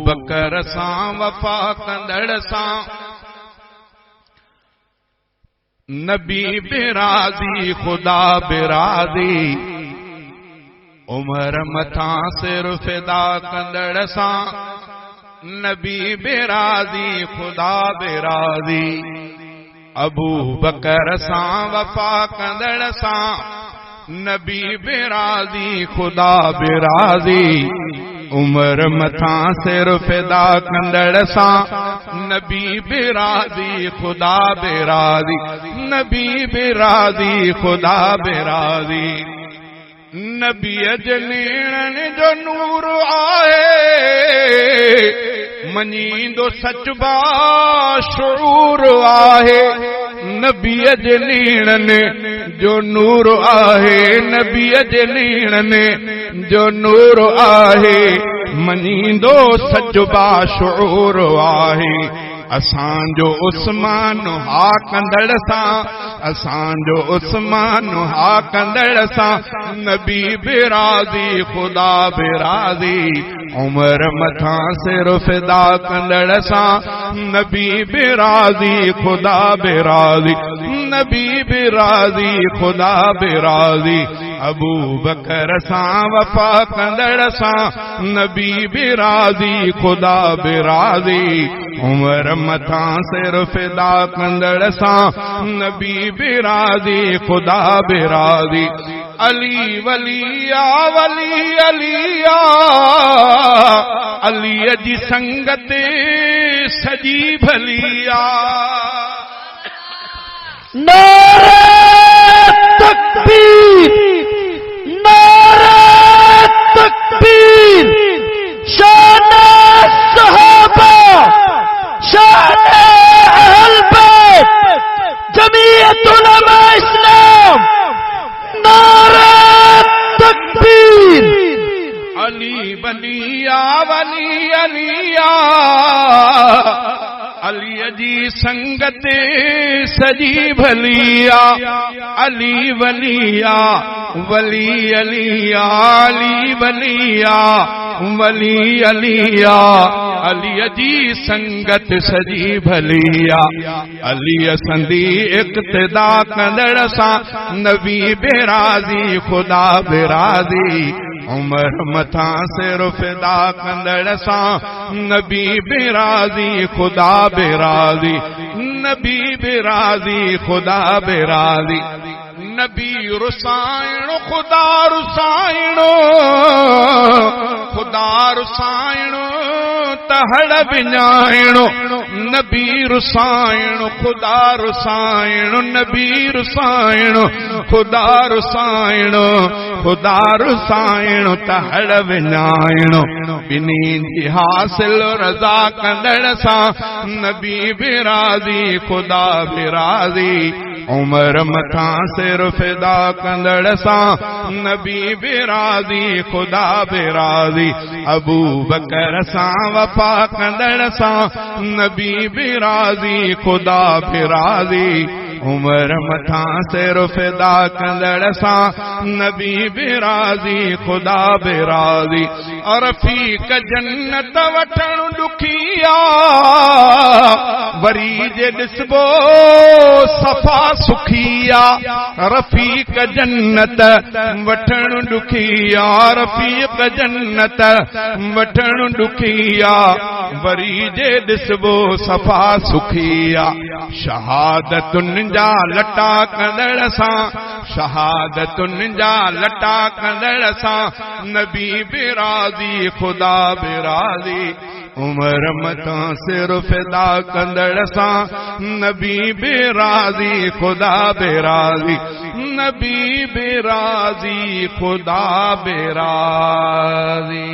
बकर सां वफा कंदड़ सां नबी बिराज़ी खुदा बिराज़ी उमर मथा सिर फिदा कंदड़ सां नबी बिराज़ी खुदा बिराज़ी अबू बकर सां वफा कंदड़ सां नबी बिराज़ी खुदा बिराज़ी उमर मथा सिर फिदा कंदड़ सां नबी बिराज़ी खुदा बिराज़ी नबी बिराज़ी खुदा बिराज़ी नबी जनेणन जो नूर आहे मञींदो सच बाशऊर आहे नबी जनेणन जो नूर आहे नबी जनेणन जो नूर आहे मञींदो सच बाशऊर आहे असांजो उस्मान हा कंदड़ सां असांजो उस्मान हा कंदड़ सां नबी बिराज़ी खुदा बिराज़ी उमर मथा सिर फिदा कंदड़ सां नबी बिराज़ी खुदा बिराज़ी नबी बिराज़ी खुदा बिराज़ी अबू बकर सां वफा कंदड़ सां नबी बिराज़ी खुदा बिराज़ी उमर मथा सिर फिदा कंदड़ सां नबी बिराज़ी खुदा बिराज़ी अली वलिया वली अलिया अलीअ जी संगत सजी भलिया नारे तकबीर नारे तकबीर शान सहाबा शान अहल बैत जमीयत उलमा इस्लाम नारे तकबीर अली वलिया वली अलिया अली जी संगत सजी भलिया अली वलिया वली अलिया अली वलिया वली अलिया अली जी संगत सजी भलिया अली संदी इक्तदा कंदड़ सां नबी बिराज़ी खुदा बिराज़ी उमर मथा सिर फिदा कंदड़ सां नबी बिराज़ी खुदा बिराज़ी नबी बिराज़ी खुदा बिराज़ी नबी रुसाइणो खुदा रुसाइणो खुदा रुसाइणो तहड़ विञाइणो नबी रुसाइणो खुदा रुसाइणो नबी रुसाइणो खुदा रुसाइणो खुदा रुसाइणो तहड़ विञाइणो बिनी जी हासिल रज़ा कंदड़ सां नबी बिराज़ी खुदा बिराज़ी उमर मथा सिर फिदा कंदड़ सां नबी बिराज़ी खुदा बिराज़ी अबू बकर सां वफा कंदड़ सां नबी बिराज़ी खुदा बिराज़ी उमर मथा सिर फिदा कंदड़ सां नबी बिराज़ी खुदा बिराज़ी रफ़ीक जन्नत वठण ॾुखिया वरी जे ॾिसबो सफ़ा सुखिया रफ़ीक जन्नत वठण ॾुखिया रफ़ीक जन्नत वठण ॾुखिया वरी जे ॾिसबो सफ़ा सुखिया शहादतुनि जा लटा कंदड़ सां शहादतुनि जा लटा कंदड़ सां नबी बिराज़ी खुदा बिराज़ी उमर मथा सिर फिदा कंदड़ सां नबी बिराज़ी खुदा बिराज़ी नबी बिराज़ी खुदा बिराज़ी।